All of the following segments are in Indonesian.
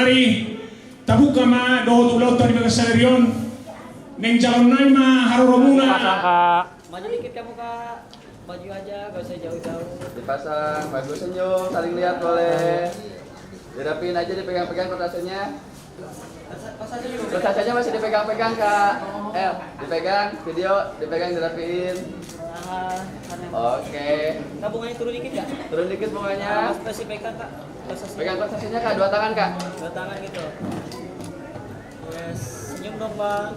Masari tabuka ma do tulot tadi bagas salarion neng calon nai ma haroromuna. Maju dikit kamu Kak. Maju aja, gak usah jauh-jauh. Dipasang, bagus senyum, saling lihat boleh. Dirapin aja, dipegang-pegang kertasnya. Kertasnya masih dipegang-pegang Kak. Dipegang, video, dipegang, dirapiin. Oke. Kak bunganya turun dikit gak? Turun dikit bunganya. Masih pegang Kak. Pegang kertasnya Kak, dua tangan Kak. Dua tangan gitu. Yes, senyum dong Bang.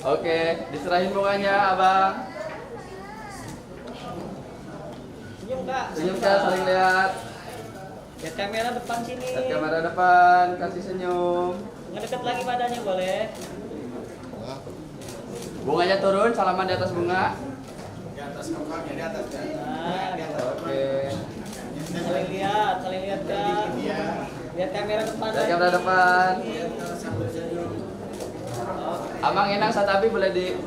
Oke, diserahin bunganya Abang. Senyum Kak. Senyum Kak, saling lihat. Lihat kamera depan sini. Lihat kamera depan, kasih senyum. Ngedekat lagi badannya boleh. Bunganya turun, salaman di atas bunga. Di atas muka, di atas ya. Oke. Saling lihat Kak. Lihat kamera depan. Lihat kamera depan. Amang Enang Satabi boleh di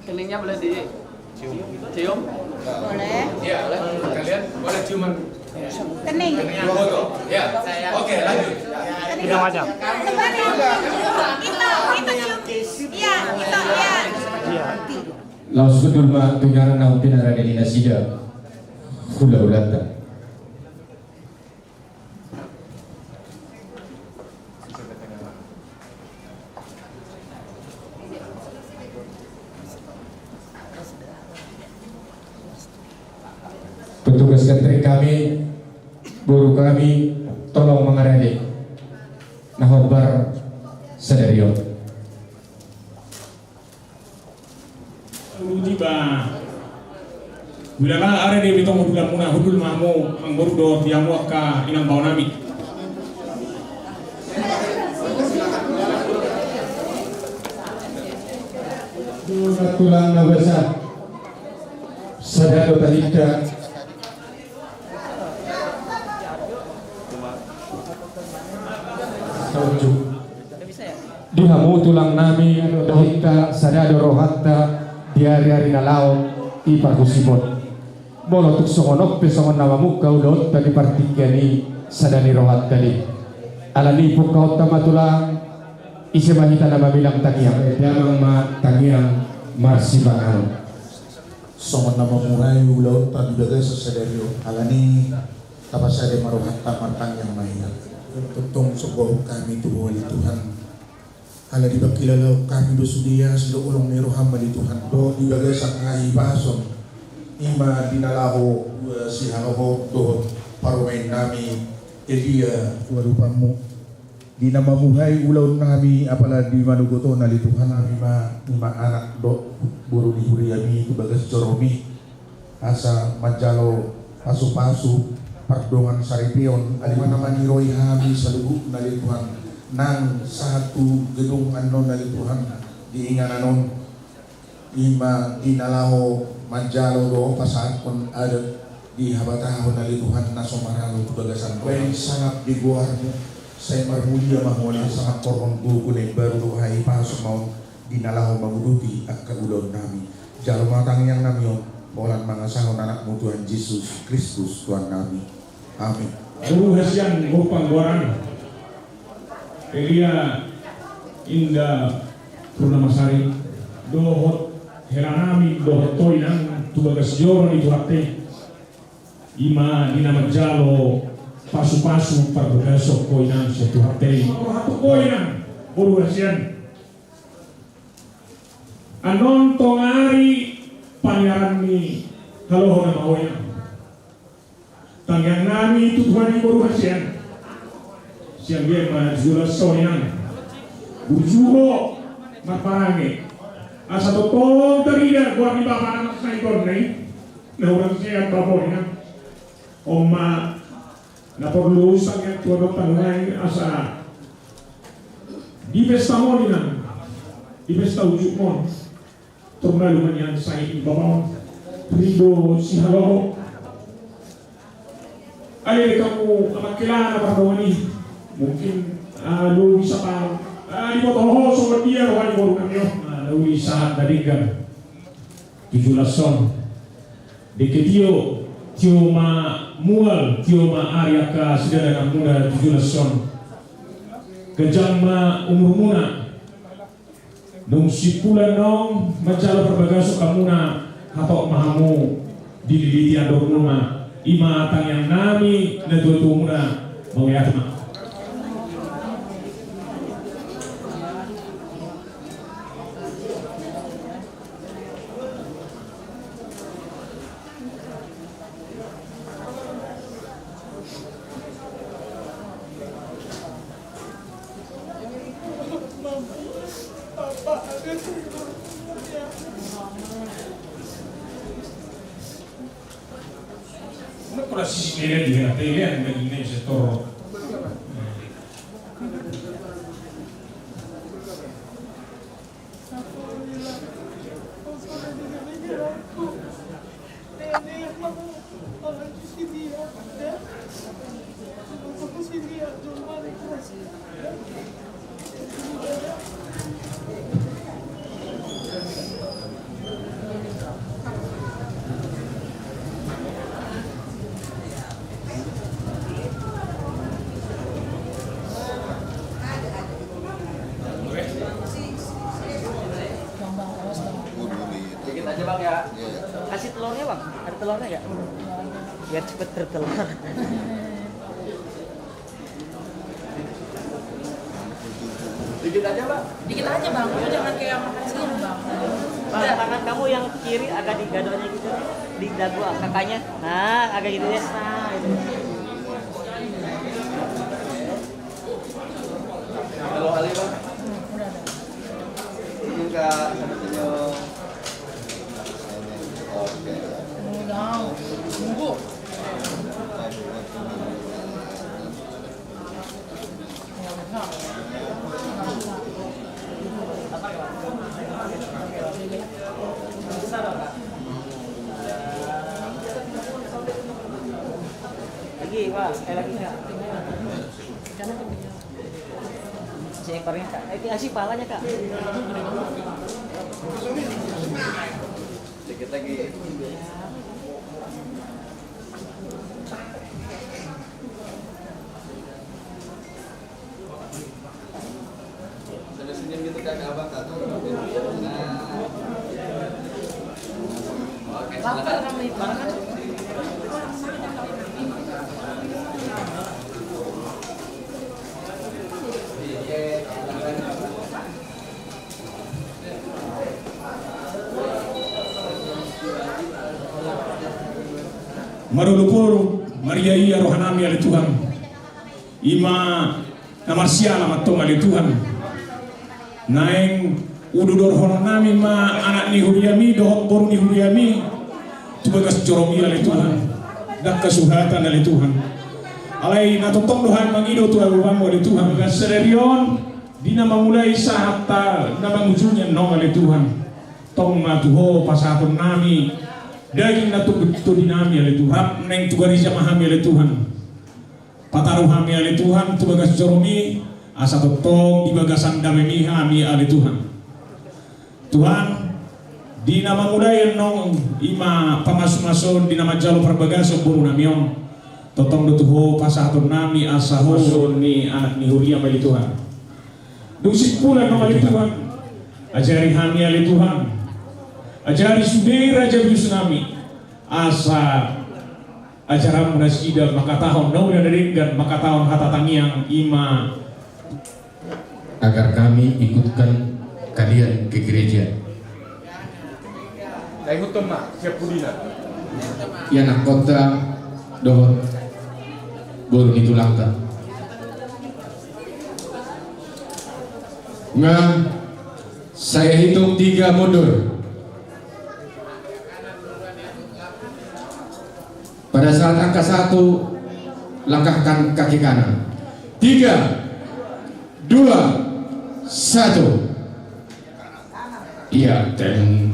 keningnya boleh di cium? Boleh. Iya, boleh. Kalian boleh ciuman. Kening. Foto. Ya. Oke, lanjut. Tidak macam. Iya, kita ya. Laos betul ma tunyaran na pinara ni nasida. Hula ulata. Petugas kentri kami, guru kami, tolong mengarahkan nahobar sadario. Uji ba. Bila lah ada di bitong hudul muna hudul mamu ang baru do tiamu ka inang bau nami. Tulang nabasa sadaro talita. Dihamu tulang nami dohita sadado rohatta diari-ari nalao iparkusibot bolo tuk songonok pesongon namamu kaulot tadi partigani sadani rohat tadi alani pukau tamatulang isi mahita nama bilang tangiang damang ma tangiang marsibangan songon nama murai ulau tadi bagai sesadario alani tapasade marohatta martang yang mainan tutong sogoh kami tuh wali Tuhan ala di bakilala kami dosudia sila ulong nero hamba di Tuhan do di bagay sa ngahi bason ima dinalaho si haloho do parumain nami Elia warupamu di nama muhay ulaw nami apala di manugoto na di Tuhan nami ma anak do buru di huriyami kubagas joromi asa majalo pasu-pasu pardongan saripion alimana maniroy hami sa lugu na di Tuhan nang satu gedung anon dari Tuhan diingan anon lima dinalaho manjalo do pasaat pun ada di habatahon dari Tuhan nasomaralo bagasan kuen sangat diguarmu saya marmulia mahwala sangat korong buku nih baru dohai pasuk mau dinalaho menguduti akka ulon nami jalo matang yang namion bolan mangasahon anakmu Tuhan Yesus Kristus Tuhan nami amin. Guru hasian gopang gorang. Elia Indah Purnamasari dohot heranami dohot toinang tubagas joron itu hati ima dinama jalo pasu-pasu parbegasok koinang satu hati hatu koinang buru hasian anon tongari panyaran ni haloho nama koinang tanggang nami itu Tuhan buru hasian siang dia majulas soyan bujuho maparangi asa totoo terida gua ni bapak anak saya nih na orang siya babonya oma na perlu sangat tua tangai asa di pesta moninan di pesta ujuk mon turna lumayan saya bapak rido si halo ayo kamu amat kilana pardoni mungkin lu bisa tahu di foto sobat dia rohani baru kami lu bisa dari kan 17 son de que dio Tioma Mual, Tioma Ariaka sudah anak muda 17 son. Kejama umur muna. Nung sipulan nong majalo perbagaso kamuna hatok mahamu dililiti andor rumah. Ima atang yang nami na tuatu muna mawiyatma. Una sisilia di una tele nel settore. Dikit aja bang ya. Kasih telurnya bang, ada telurnya nggak? Biar cepet bertelur. Dikit aja bang. Dikit aja bang, lu jangan kayak makan siang bang. Bang, tangan kamu yang kiri agak di gadonya gitu, di dagu kakaknya. Nah, agak gitu ya. Nah, itu. Halo Ali bang. Senyum kak, sampai senyum. Oke. Nunggu. Lagi, Pak. Lagi nggak? Si ekornya kak. Kasih palanya kak. Dikit lagi. Senyum gitu kak ke abang kak. Nah. Oke, silakan. Marulupur Maria iya rohanami ali Tuhan. Ima namarsiala matong ali Tuhan. Naeng ududor hononami ma anak ni huriami dohok boru ni huriami. Tubagas joromi ali Tuhan. Dak kasuhatan ali Tuhan. Alai natotong dohan mangido Tuhan ubamu ali Tuhan. Bagas sererion dina mamulai sahata na mangujulnya nong ali Tuhan. Tong matuho pasatun nami. Daging na to dinami ali Tuhan. Rap neng tugarisa mahami ali Tuhan. Pataruh hami ali Tuhan. Tubagas joromi. Asa totong ibagasan damemi hami ali Tuhan. Tuhan. Di nama mudayan nong ima pamasun-masun di nama jalo perbagaso buru namion. Totong dutuho pasatun nami asaho ni anak ni Huriam ali Tuhan. Dusik pula nong ali Tuhan. Ajari hami ali Tuhan. Ajari sudai raja nami asa acara munasida maka tahun nauda dan maka tahun hatatangiang ima agar kami ikutkan kalian ke gereja. Ikutkan mak, siap pudina. Yang kota dohot boru itu langka. Nggak, saya hitung 3 mundur. Pada saat angka 1, langkahkan kaki kanan. 3, 2, 1. Iya, dan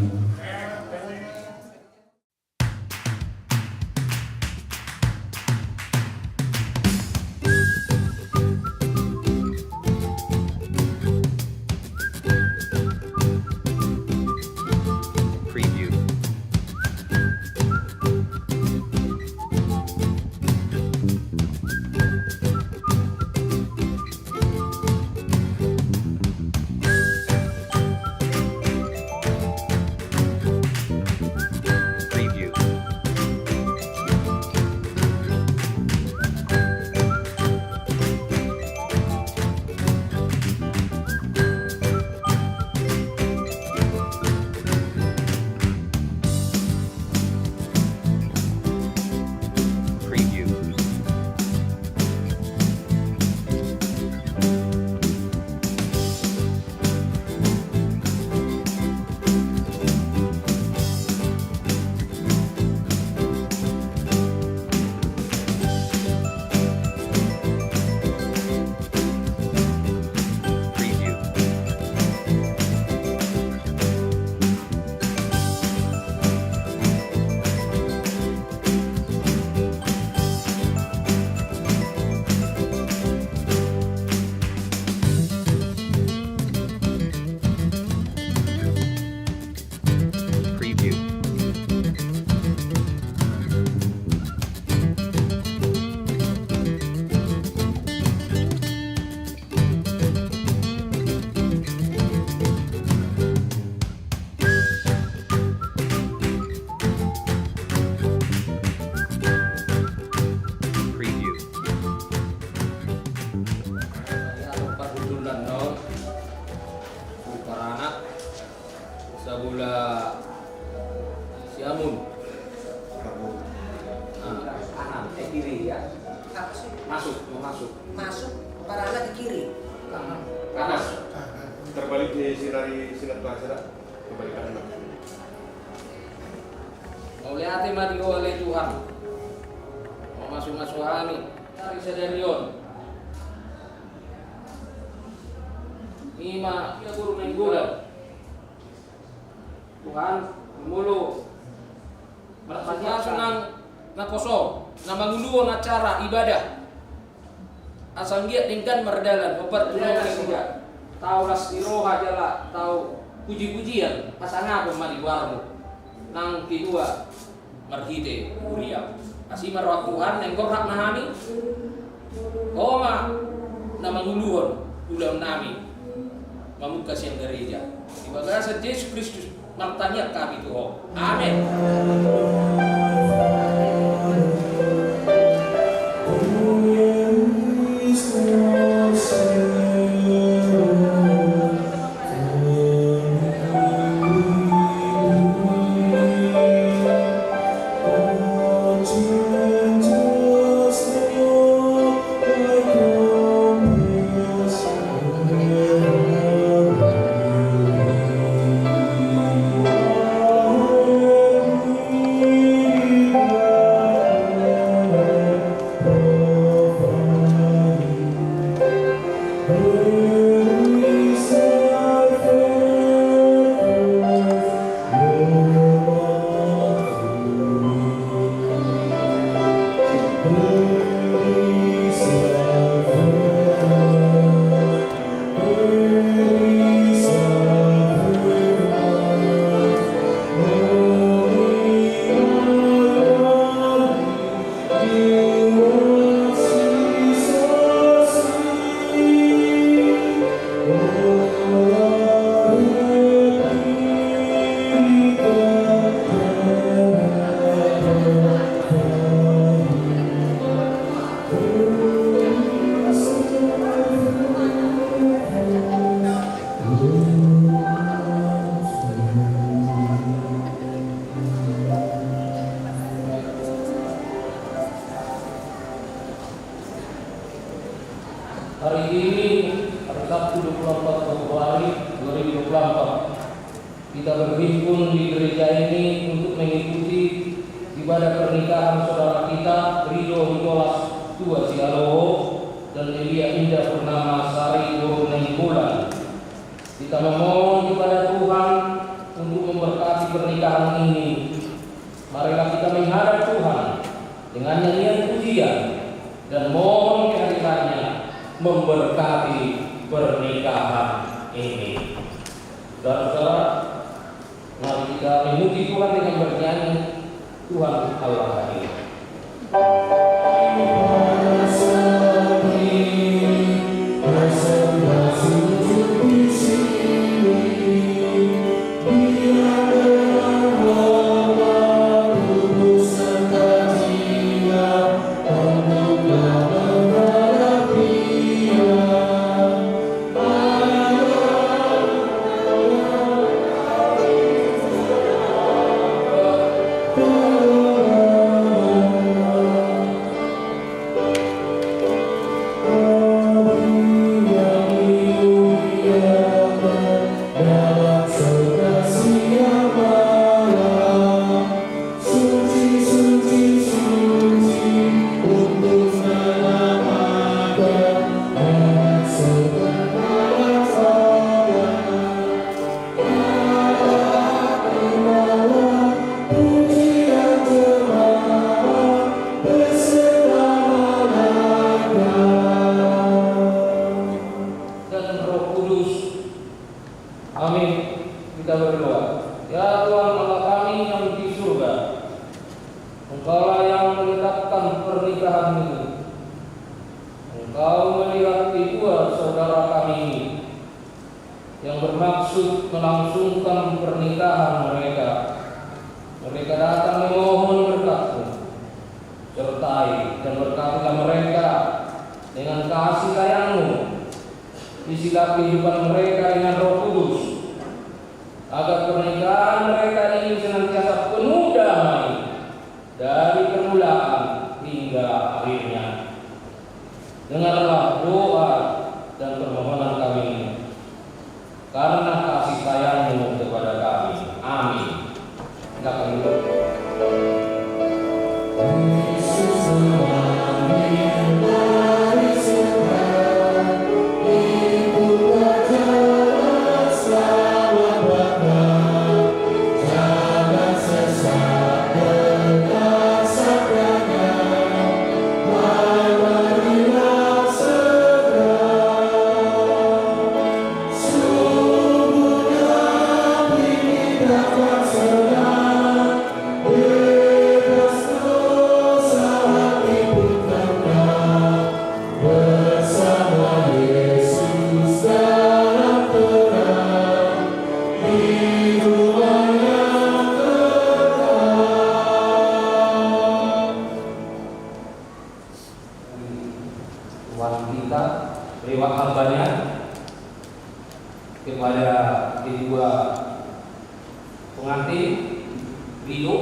singkat bahasa kembalikan anak. Oleh hati mati oleh Tuhan. Mau masuk hani dari sedarion. Ima kita guru menggulat. Tuhan mulu. Masuk nang kosong, nang manguluon acara ibadah. Asal dia tingkan merdalan, mempertunjukan juga. Tahu rastiroha jala, tahu puji-pujian, pasang apa mali warmu. Nang kedua marhite uriau. Asimar wa Tuhan yang korak nahani. Koma nama nguluhon ulam nami. Mamuka siang gereja. Di bagasa Yesus Kristus martanya kami Tuhan. Amin. Hari ini, hari Sabtu 24 Februari 2024, kita berhimpun di gereja ini untuk mengikuti ibadah pernikahan saudara kita Rido Nicholas II Sialoho dan Elia Indah Purnama Sari Nenggolan. Kita memohon kepada Tuhan untuk memberkati pernikahan ini. Marilah kita menghadap Tuhan dengan nyanyian pujian dan mohon kehadirannya memberkati pernikahan ini. Saudara-saudara, mari kita memuji Tuhan dengan bernyanyi Tuhan Allah hadir. Dengarlah doa dan permohonan kami karena kasih sayang lewat hambanya kepada kedua pengantin Ridho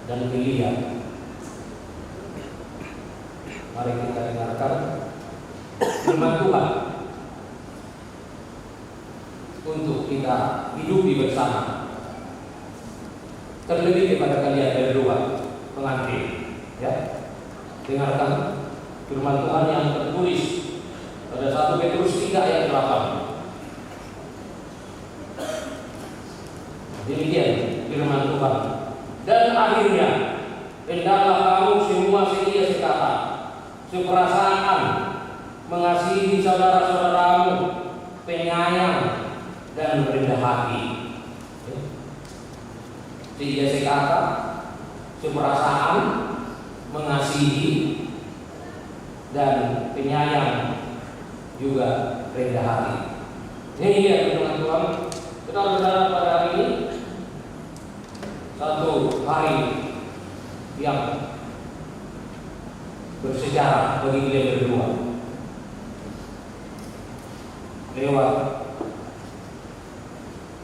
dan Elia. Mari kita dengarkan firman Tuhan untuk kita hidupi bersama. Terlebih kepada kalian berdua pengantin, ya. Dengarkan firman Tuhan yang tertulis pada 1 Petrus 3 ayat 8. Demikian firman Tuhan. Dan akhirnya hendaklah kamu semua setia sekata, seperasaan, mengasihi saudara-saudaramu, penyayang dan rendah hati. Setia sekata, seperasaan, mengasihi dan penyayang juga rendah hati. Ini dia firman Tuhan. Saudara-saudara, pada hari ini satu hari yang bersejarah bagi kalian berdua. Lewat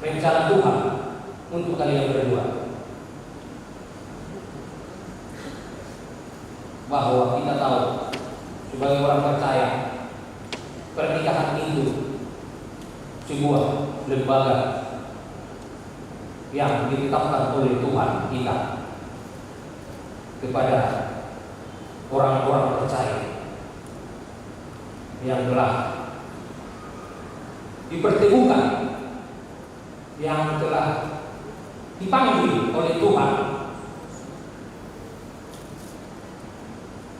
rencana Tuhan untuk kalian berdua, bahwa kita tahu sebagai orang percaya pernikahan itu sebuah lembaga yang ditetapkan oleh Tuhan kita kepada orang-orang percaya yang telah dipertemukan, yang telah dipanggil oleh Tuhan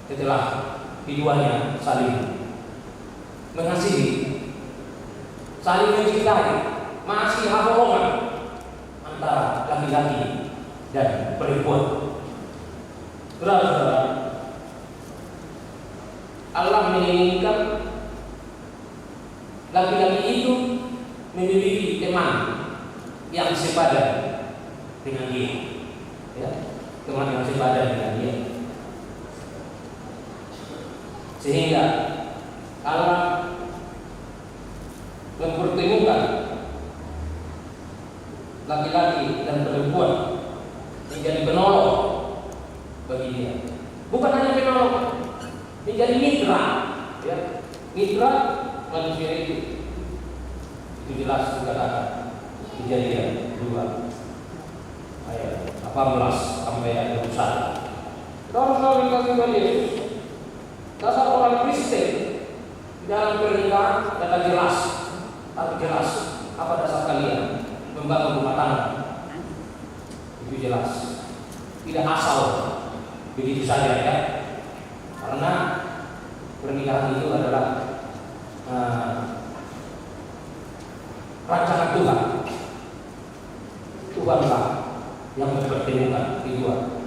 setelah keduanya saling mengasihi, saling mencintai, masih hubungan antara laki-laki dan perempuan. Saudara-saudara, Allah menginginkan laki-laki itu memiliki teman yang sepadan dengan dia, ya, teman yang sepadan dengan dia, sehingga Allah mempertemukan laki-laki dan perempuan menjadi penolong bagi dia. Bukan hanya penolong, menjadi mitra, ya. Mitra manusia itu jelas dikatakan Kejadian 2 ayat 18 sampai ayat 21. Saudara-saudara yang dikasihi Tuhan Yesus, dasar orang Kristen dalam pernikahan kata jelas, tapi jelas apa dasar kalian membangun rumah tangga. Itu jelas, tidak asal begitu saja, ya. Karena pernikahan itu adalah rancangan Tuhan. Tuhanlah yang mempertemukan kedua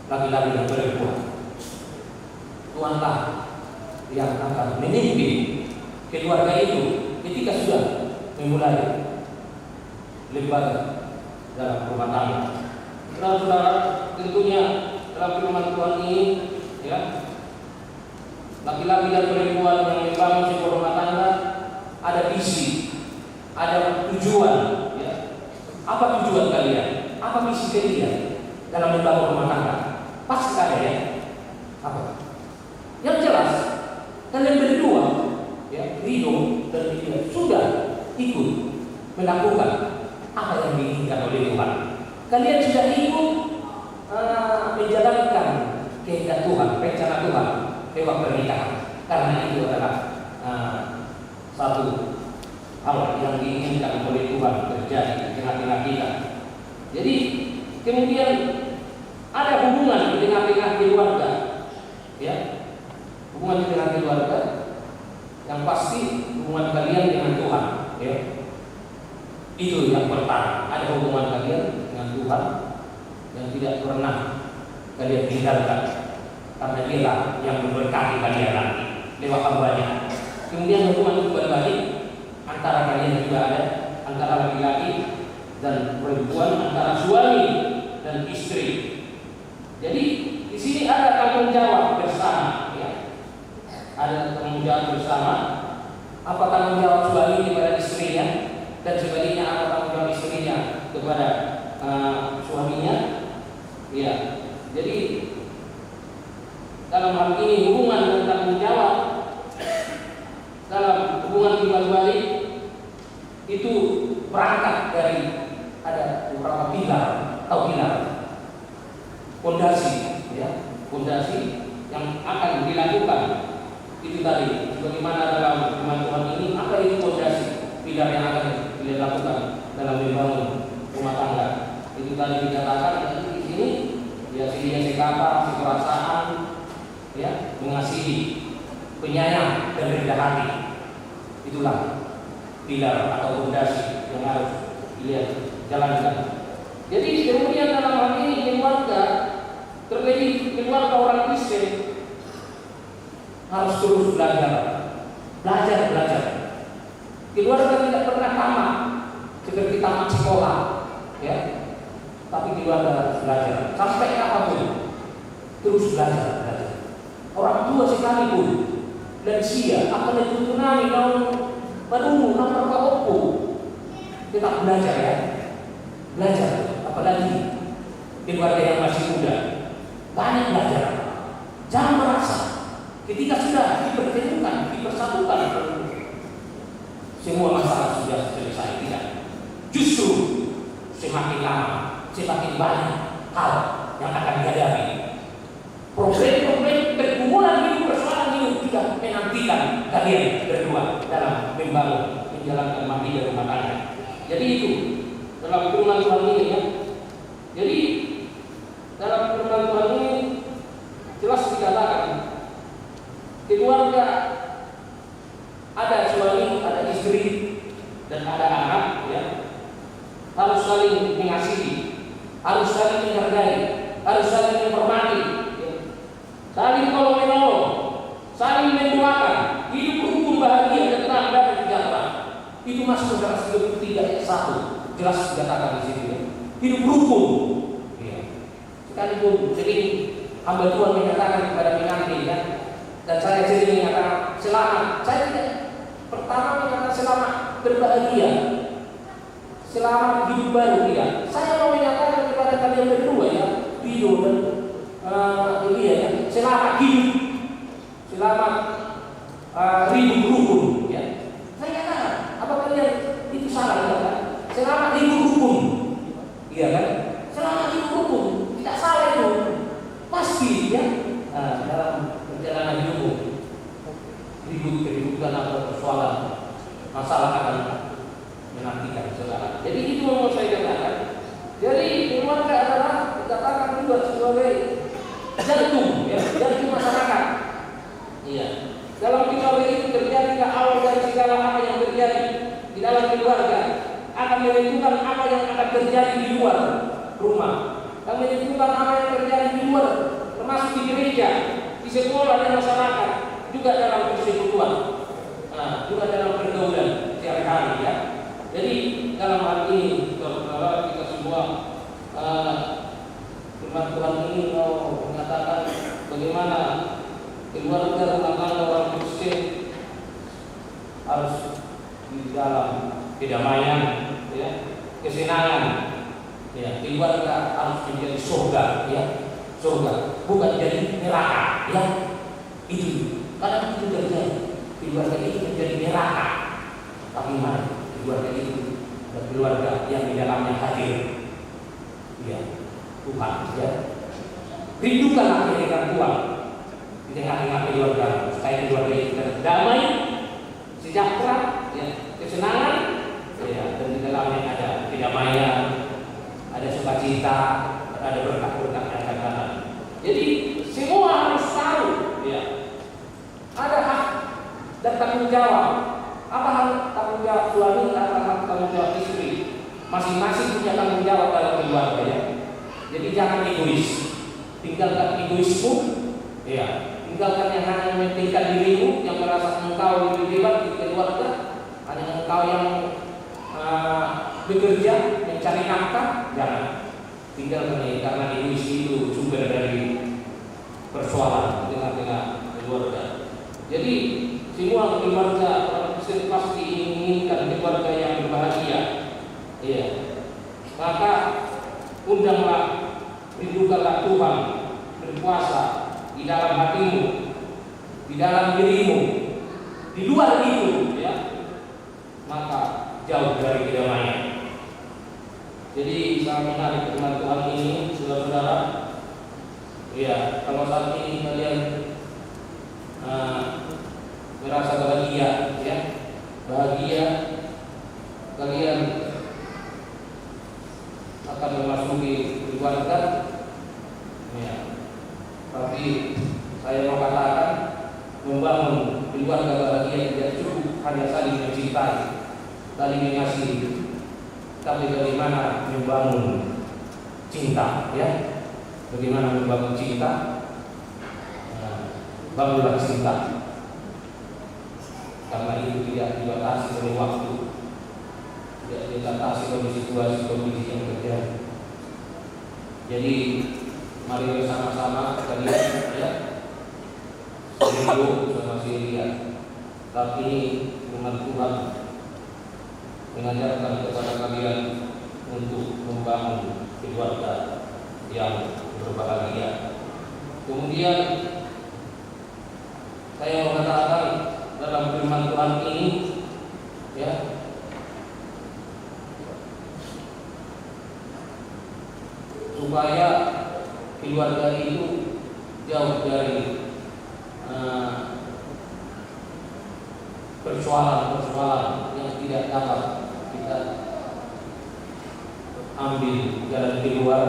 laki-laki dan perempuan. Tuhanlah yang akan memimpin keluarga itu ketika sudah memulai lembaga dalam rumah tangga. Saudara-saudara, tentunya dalam firman Tuhan ini, ya, laki-laki dan perempuan yang membangun sebuah rumah tangga ada visi, ada tujuan, ya. Apa tujuan kalian? Apa misi kalian dalam membangun rumah tangga? Pasti ada, ya. Apa? Yang jelas kalian berdua, ya, Ridho dan Elia sudah ikut melakukan apa yang diinginkan oleh Tuhan. Kalian sudah ikut menjalankan kehendak Tuhan, rencana Tuhan lewat pernikahan. Karena itu adalah satu hal yang diinginkan oleh Tuhan terjadi di tengah-tengah kita. Jadi kemudian ada hubungan di tengah-tengah keluarga, ya, hubungan di tengah keluarga yang pasti hubungan kalian dengan Tuhan, ya. Itu yang pertama, ada hubungan kalian dengan Tuhan yang tidak pernah kalian tinggalkan, karena Dialah yang memberkati kalian nanti lewat hambanya. Kemudian hubungan itu berbalik antara kalian juga ada, antara laki-laki dan perempuan, antara suami dan istri. Jadi di sini ada tanggung jawab bersama, ya. ada tanggung jawab bersama. Apa tanggung jawab suami kepada istrinya dan sebaliknya apa tanggung jawab istrinya kepada suaminya? Ya, jadi dalam hal ini hubungan dan tanggung jawab dalam hubungan timbal balik itu berangkat dari ada beberapa pilar atau pilar fondasi, ya, fondasi yang akan dilakukan itu tadi. Bagaimana dalam firman Tuhan ini, apa itu fondasi pilar yang akan dilakukan dalam membangun rumah tangga? Itu tadi dikatakan di sini, ya, sedia sikap, perasaan, ya, mengasihi, penyayang dan rendah hati. Itulah pilar atau fondasi yang harus dilihat jalankan. Jadi kemudian dalam hal ini keluarga, terlebih keluarga orang Kristen, harus terus belajar. Keluarga tidak pernah tamat seperti tamat sekolah, ya. Tapi keluarga harus belajar sampai apapun, terus belajar. Orang tua sekalipun lansia akan dituntunani dalam baru nomor keopo, tetap belajar, ya. Belajar, apalagi keluarga yang masih muda, banyak belajar. Jangan merasa ketika sudah dipertemukan, dipersatukan, semua masalah sudah selesai. Tidak. Justru semakin lama, semakin banyak hal yang akan dihadapi. Problem-problem pergumulan hidup, persoalan hidup juga menantikan kalian berdua dalam membangun, menjalankan mandiri rumah tangga. Jadi itu dalam firman Tuhan ini, ya. Jadi dalam firman Tuhan ini jelas dikatakan keluarga ada suami, ada istri, dan ada anak, ya, harus saling mengasihi, harus saling menghargai, harus saling menghormati, ya. Saling tolong-menolong, saling mendoakan, hidup rukun, bahagia, tenang, dan sejahtera. Itu masuk dalam 33 ayat 1, jelas dikatakan di sini, ya. Hidup rukun, ya. Sekalipun sering hamba Tuhan menyatakan kepada pengantin, ya, dan saya sering menyatakan selamat. Saya tidak pertama menyatakan selamat berbahagia, selamat hidup baru, tidak. Saya mau menyatakan kepada kalian berdua, ya, Bido dan Elia, ya, selamat hidup, selamat hidup rukun, ya. Saya katakan, apa kalian itu salah, ya, kan? Selamat hidup rukun, iya kan? Selamat hidup rukun, tidak salah itu, pasti, ya. Dalam perjalanan hidup, ribut-ributan atau persoalan, masalah akan menantikan saudara. Jadi itu yang mau saya katakan. Jadi keluarga adalah dikatakan juga sebagai jantung, ya, jantung masyarakat. Iya. Dalam keluarga itu terjadi awal dari segala apa yang terjadi di dalam keluarga akan menentukan apa yang akan terjadi di luar rumah, akan menentukan apa yang terjadi di luar, termasuk di gereja, di sekolah dan masyarakat, juga dalam persekutuan, juga dalam pergaulan sehari-hari, ya. Jadi dalam hal ini kita semua firman Tuhan ini mau mengatakan bagaimana keluarga rumah tangga orang Kristen harus di dalam kedamaian, ya, kesenangan, ya. Keluarga harus menjadi surga, ya, surga, bukan jadi neraka, ya. Itu kadang itu terjadi, keluarga itu menjadi neraka. Tapi mana keluarga itu dan keluarga yang di dalamnya hadir, ya, Tuhan, ya. Rindukanlah kehadiran Tuhan di tengah-tengah keluarga, supaya keluarga itu damai, sejahtera, ya, kesenangan, ya, dan di dalamnya ada kedamaian, ada sukacita, ada berkah-berkah yang akan datang. Jadi semua harus tahu, ya, ada hak dan tanggung jawab. Apa hal tanggung jawab suami, apa hak tanggung jawab istri? Masing-masing punya tanggung jawab dalam keluarga, ya. Jadi jangan egois, tinggalkan egoismu, ya. Tinggalkan yang hanya mementingkan dirimu, yang merasa engkau lebih hebat di keluarga, hanya engkau yang bekerja mencari nafkah, jangan. Tinggalkan ini, karena egois itu sumber dari persoalan di tengah-tengah keluarga. Jadi semua keluarga orang Kristen pasti inginkan keluarga yang berbahagia. Iya. Maka undanglah, rindukanlah Tuhan berkuasa di dalam hatimu, di dalam dirimu. Di luar itu, ya, maka jauh dari kedamaian. Jadi sangat menarik firman Tuhan ini, saudara-saudara. Ya, kalau saat ini kalian merasa bahagia, ya, bahagia, kalian akan memasuki keluarga, ya. Tapi saya mau katakan, membangun keluarga bahagia tidak cukup hanya saling mencintai, saling mengasihi, tapi bagaimana membangun cinta, ya? Bagaimana membangun cinta? Bangunlah cinta. Karena itu tidak dibatasi oleh waktu, tidak dibatasi oleh situasi-kondisi yang terjadi. Jadi mari bersama-sama kalian, ya, rindu sama Syria. Tapi firman Tuhan mengajarkan kepada kalian untuk membangun keluarga yang berbahagia. Kemudian saya mau katakan dalam firman Tuhan ini, ya, supaya keluarga itu jauh dari persoalan-persoalan yang tidak dapat kita ambil jalan keluar,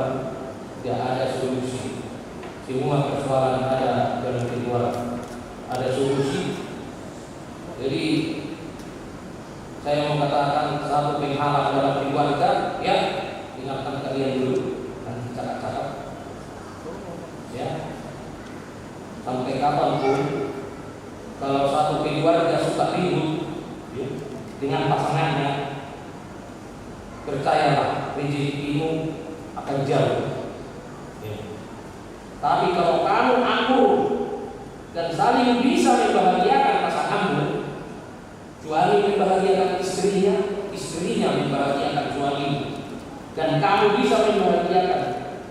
tidak ada solusi. Semua persoalan ada jalan keluar, ada solusi. Jadi saya mau katakan satu penghalang dalam keluarga, ya, ingatkan kalian dulu dan cakap-cakap, ya, sampai kapanpun kalau satu keluarga suka ribut, ya, dengan pasangannya, percayalah rezekimu akan jauh, ya. Tapi kalau kamu akur dan saling bisa membahagiakan pasanganmu, suami membahagiakan istrinya, istrinya membahagiakan suamimu, dan kamu bisa membahagiakan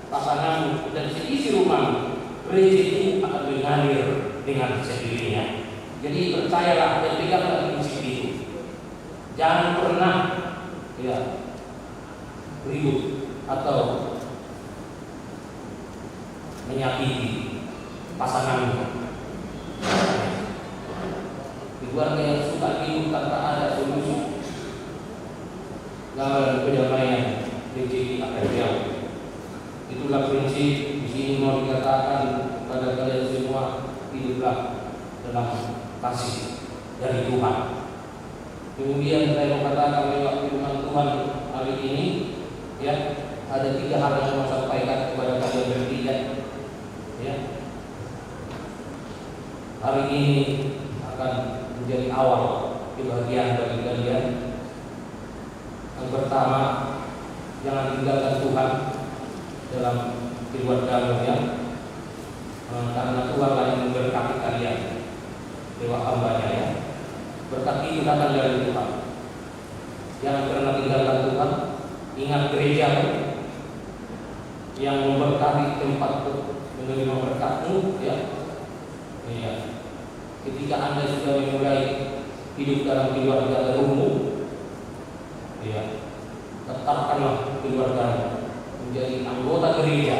pasanganmu dan seisi rumahmu, rezeki akan mengalir dengan sendirinya. Jadi percayalah dan peganglah prinsip itu. Jangan pernah, ya, ribut atau menyakiti pasanganmu. Keluarga yang suka ribut tanpa ada solusi, dalam kedamaian, rezeki akan jauh. Itulah prinsip di sini mau dikatakan kepada kalian semua, hiduplah dalam kasih dari Tuhan. Kemudian saya mau katakan lewat firman Tuhan hari ini, ya, ada 3 hal yang mau sampaikan kepada kalian bertiga, ya. Hari ini akan menjadi awal kebahagiaan bagi kalian. Yang pertama, jangan tinggalkan Tuhan dalam keluargamu, ya, karena Tuhan yang memberkati kalian lewat hambanya, ya. Berkat itu datang dari Tuhan. Jangan pernah tinggalkan Tuhan. Ingat gereja yang memberkati tempat menerima berkatmu, ya. Iya. Ketika Anda sudah memulai hidup dalam keluarga barumu, ya, tetapkanlah keluarga menjadi anggota gereja,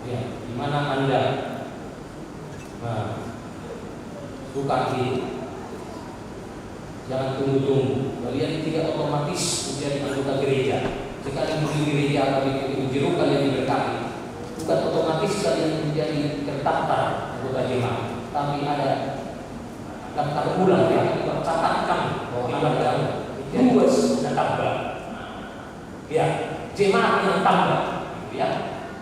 ya, di mana Anda suka hidup. Jangan tunggu-tunggu. Kalian tidak otomatis menjadi anggota gereja. Sekali di gereja kalian dijeruh, kalian diberkati, bukan otomatis kalian menjadi terdaftar anggota jemaat. Tapi ada daftar ulang, ya, catatkan keluarga luas dan tambah, ya, jemaat yang tambah, ya.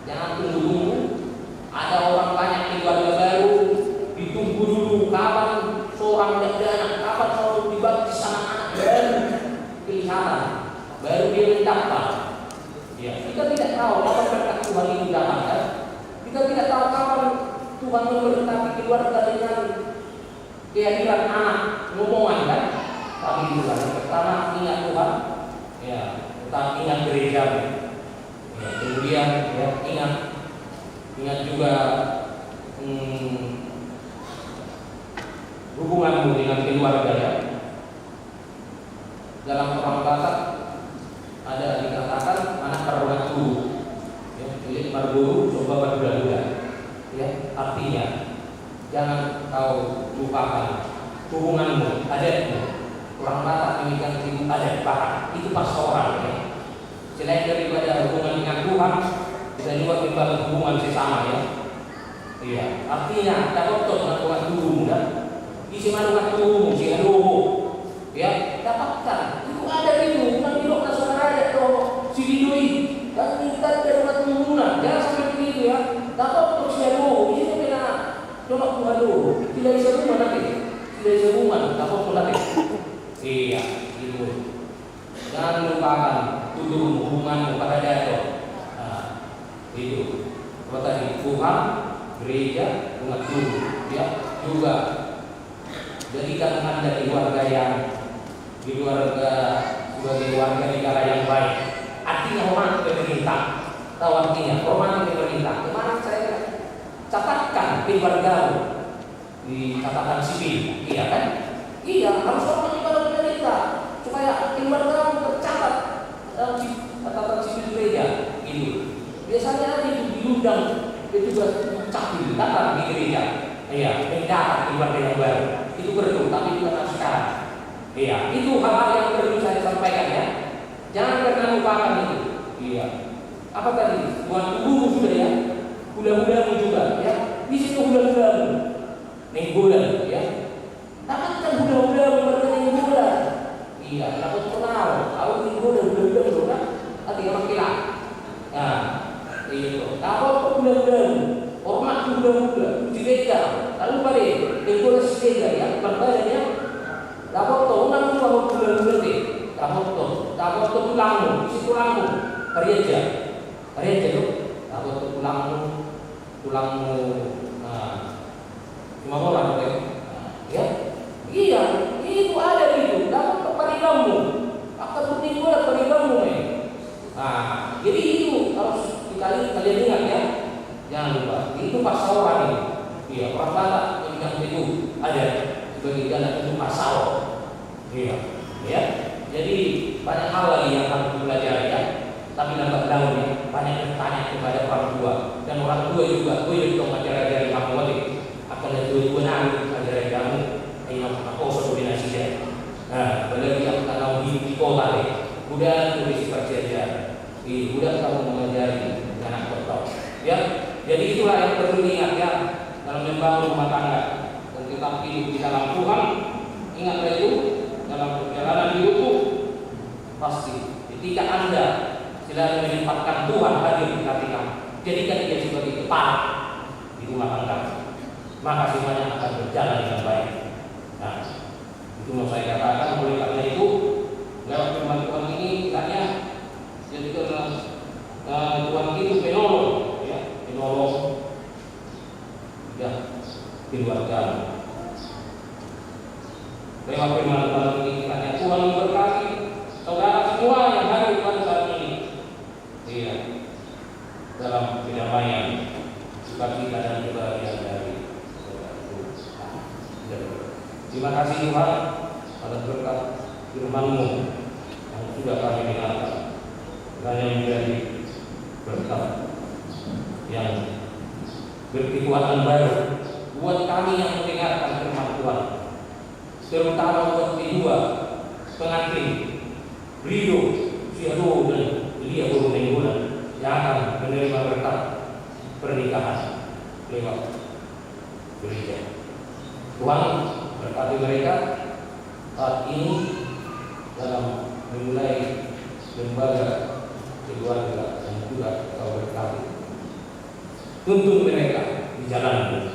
Jangan tunggu-tunggu. Ada orang banyak keluarga baru, ditunggu dulu kapan seorang anak, kapan mau dibaptis anak-anak baru kelihatan, baru dia mendaftar. Ya, kita tidak tahu kapan berkat Tuhan itu datang, kan? Kita tidak tahu kapan Tuhan memberkati keluarga dengan kehadiran anak ngomongan kan, tapi itu kan pertama ingat Tuhan, ya, tetap ingat gereja, ya, kemudian ya, ingat juga hubunganmu dengan keluarga ya. Dalam orang Batak ada dikatakan anak karunia guru, ya, jadi guru coba berbulan-bulan, ya, artinya jangan kau lupakan hubunganmu, adatmu. Orang Batak memegang ibu adat Batak itu pastoral ya. Selain daripada hubungan dengan Tuhan, kita juga membangun hubungan sesama ya. Iya, artinya dapat melakukan dulu dan isi melakukan dulu, si aduh, ya dapatkan itu ada itu, bukan bilok saudara ada tuh si bidui dan kita dapat hubungan, jangan sampai begitu ya. Dapat untuk si aduh, ini kena coba Tuhan dulu, tidak bisa hubungan nanti, tidak bisa hubungan, dapat pun nanti. Iya, itu. Jangan lupakan tujuh hubungan kepada Dato. Nah, itu. Apa tadi? Tuhan, gereja, umat dulu, ya. Juga jadikan Anda keluarga yang keluarga sebagai warga negara yang baik. Artinya hormat pemerintah. Tahu artinya hormat pemerintah. Kemarin saya catatkan keluargamu di catatan sipil, iya kan? Iya, harus hormat kepada pemerintah supaya keluargamu tercatat dalam catatan sipil gereja. Itu biasanya itu diundang petugas capil datang di gereja. Iya, mendapat keluarga yang baru. Itu perlu, tapi bukan sekarang. Iya, itu hal-hal yang perlu saya sampaikan ya. Jangan pernah lupakan itu. Iya. Apa tadi? Buat guru sudah ya. Hula-hulamu juga ya. Di situ hula-hulamu. Nenggolan ya. Dapatkan hula-hulamu berarti nenggolan. Iya, dapat kenal. Tahu nenggolan hula-hula kan? Hati orang kira. Nah, itu. Dapat hula-hulamu. Hormat hula-hula. Dipegang. Lalu balik. Nenggolan sepeda ya. Berbadannya. Dapat tahu nang tahu hula-hula deh. Dapat tulangmu, isi tulangmu, kerja tu, dapat tulangmu, cuma orang ya, iya, itu ada itu, dapat parigamu, akan penting pula parigamu jadi itu harus kalian ingat ya, jangan lupa, itu pasawaran ini, iya, orang Batak yang itu ada sebagai jalan itu pasawar, iya, ya. Jadi banyak hal lagi yang harus dipelajari ya. Tapi lambat laun ya, banyak bertanya kepada orang tua dan orang tua juga. Gue juga mengajari kamu lagi. Akan ada dua nang ajaran kamu. Ayam apa kombinasi dia. Nah, apalagi yang kalau di kota deh. Udah tulis perjanjian. Udah kamu mengajari anak kota. Ya, jadi itulah yang perlu diingat ya dalam membangun rumah tangga. Dan tetap hidup di dalam Tuhan. Ingatlah itu. Dalam perjalanan hidupku pasti ketika Anda selalu menempatkan Tuhan hadir di hati kamu, jadikan dia sebagai kepala di rumah tangga, maka semuanya akan berjalan dengan baik. Nah, itu mau saya katakan. Oleh karena itu lewat firman Tuhan ini katanya jadikan Tuhan itu penolong ya, penolong ya keluarga. Lewat firman Tuhan ini katanya Tuhan memberkati saudara semua yang hadir pada saat ini. Iya, dalam kedamaian, sukacita dan kebahagiaan dari saudaraku. Terima kasih Tuhan atas berkat firman-Mu yang sudah kami dengarkan. Kiranya menjadi berkat yang berkekuatan baru buat kami yang mendengarkan firman Tuhan. Terutama buat kedua pengantin Ridho, Siado dan Elia Guru Nenggolan yang akan menerima berkat pernikahan lewat gereja. Tuhan berkati mereka saat ini dalam memulai lembaga keluarga yang juga Kau berkati. Tuntun mereka di jalan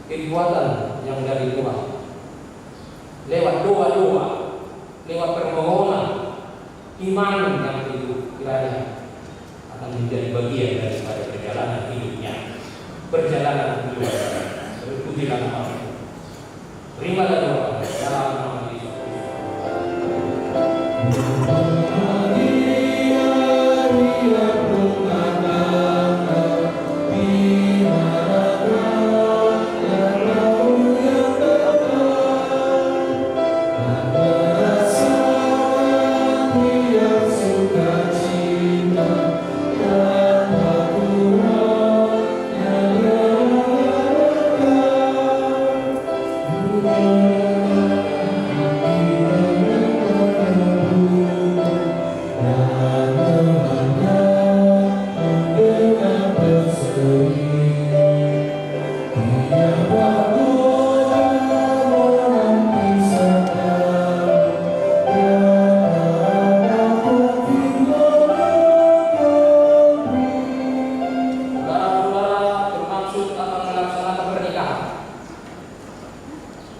kekuatan yang dari Tuhan. Lewat doa-doa, lewat permohonan, iman yang itu kiranya akan menjadi bagian daripada perjalanan hidupnya, perjalanan keluarga. Terpujilah nama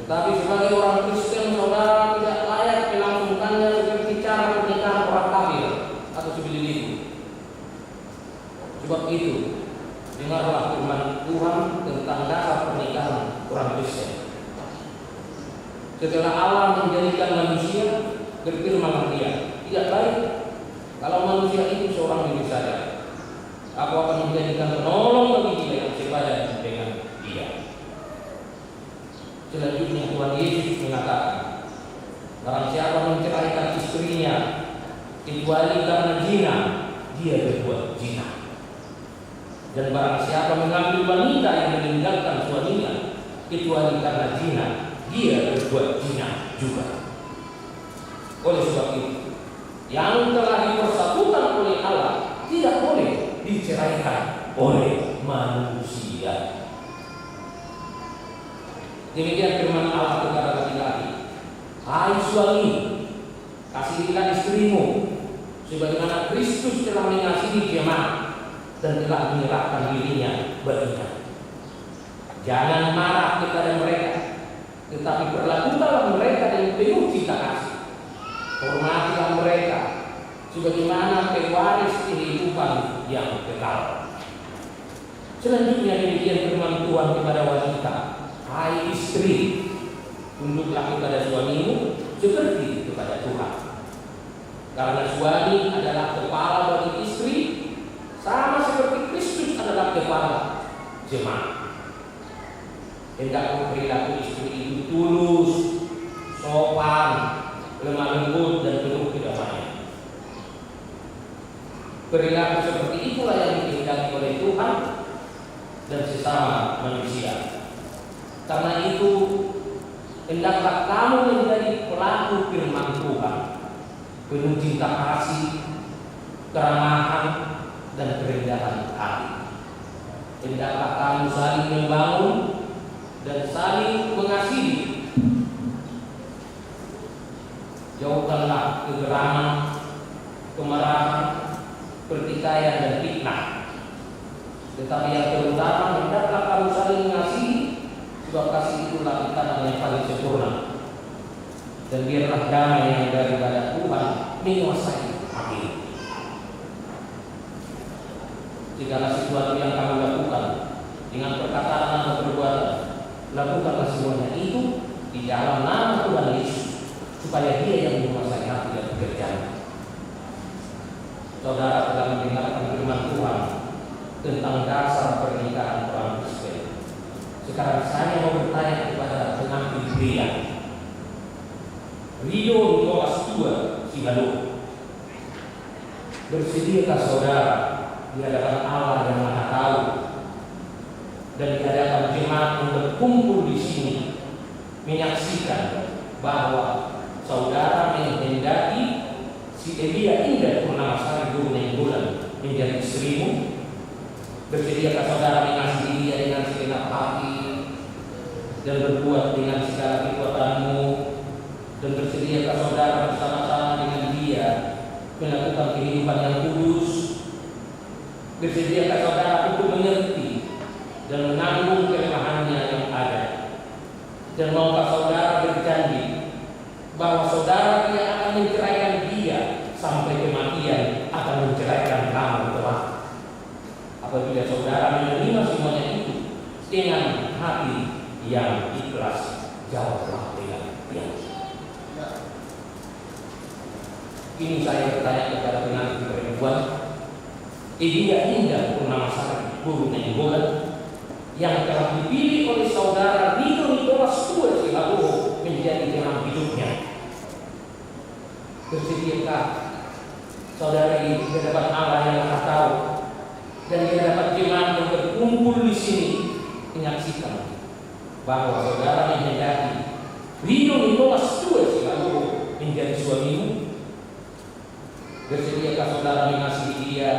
Tetapi sebagai orang Kristen, saudara tidak layak melangsungkannya seperti cara pernikahan orang kafir atau seperti itu. Sebab itu, dengarlah firman Tuhan tentang dasar pernikahan orang Kristen. Setelah Allah menjadikan manusia, berfirmanlah Dia, tidak baik kalau manusia itu seorang diri saja. Aku akan menjadikan penolong bagi dia yang sebaya dengan dia. Selanjutnya Tuhan Yesus mengatakan, barang siapa menceraikan istrinya kecuali karena zina, dia berbuat zina. Dan barang siapa mengambil wanita yang meninggalkan suaminya kecuali karena zina, dia berbuat zina juga. Oleh sebab itu, yang telah dipersatukan oleh Allah tidak boleh diceraikan oleh manusia. Demikian firman Allah kepada laki-laki, hai suami, kasihilah istrimu sebagaimana Kristus telah mengasihi jemaat dan telah menyerahkan dirinya baginya. Jangan marah kepada mereka, tetapi perlakukanlah mereka dengan penuh cinta kasih. Hormatilah mereka sebagaimana pewaris kehidupan yang kekal. Selanjutnya demikian firman Tuhan kepada wanita, hai istri, tunduklah kepada suamimu seperti kepada Tuhan. Karena suami adalah kepala bagi istri, sama seperti Kristus adalah kepala jemaat. Hendaklah perilaku istri itu tulus, sopan, lemah lembut dan penuh kedamaian. Perilaku seperti itulah yang dikehendaki oleh Tuhan dan sesama manusia. Karena itu, hendaklah kamu menjadi pelaku firman Tuhan, penuh cinta kasih, keramahan, dan kerendahan hati. Hendaklah kamu saling membangun dan saling mengasihi. Jauhkanlah kegeraman, kemarahan, pertikaian, dan fitnah. Tetapi yang terutama, hendaklah kamu saling mengasihi, sebab kasih itulah ikatan yang paling sempurna. Dan biarlah damai yang daripada Tuhan menguasai hati. Segala sesuatu yang kamu lakukan dengan perkataan atau perbuatan, lakukanlah semuanya itu di dalam nama Tuhan Yesus, supaya Dia yang menguasai hati dan pekerjaan. Saudara telah mendengarkan firman Tuhan tentang dasar pernikahan orang Kristen. Sekarang saya mau bertanya kepada pengantin pria. Rio Nicholas II Sihalo, bersediakah saudara di hadapan Allah yang Maha Tahu dan di hadapan jemaat yang berkumpul di sini menyaksikan bahwa saudara menghendaki si Elia Indah Purnamasari Guru Nainggolan menjadi istrimu? Bersediakah saudara mengasihi dia dengan segenap hati dan berbuat dengan segala kekuatanmu? Dan bersediakah saudara bersama-sama dengan dia melakukan kehidupan yang kudus? Bersediakah saudara untuk mengerti dan menanggung kelemahannya yang ada? Dan maukah saudara berjanji bahwa saudara tidak akan menceraikan dia sampai kematian akan menceraikan kamu kelak? Apabila saudara menerima semuanya itu dengan hati yang ikhlas, jawablah dengan ya. Ini saya bertanya kepada pengantin perempuan, Elia Indah Purnamasari Guru Nainggolan, yang telah dipilih oleh saudara Rio Nicholas II Sihalo menjadi teman hidupnya. Bersediakah saudara di hadapan Allah yang Maha Tahu dan di hadapan jemaat yang berkumpul di sini menyaksikan bahwa saudara menghendaki suamimu? Bersediakah saudara mengasihi dia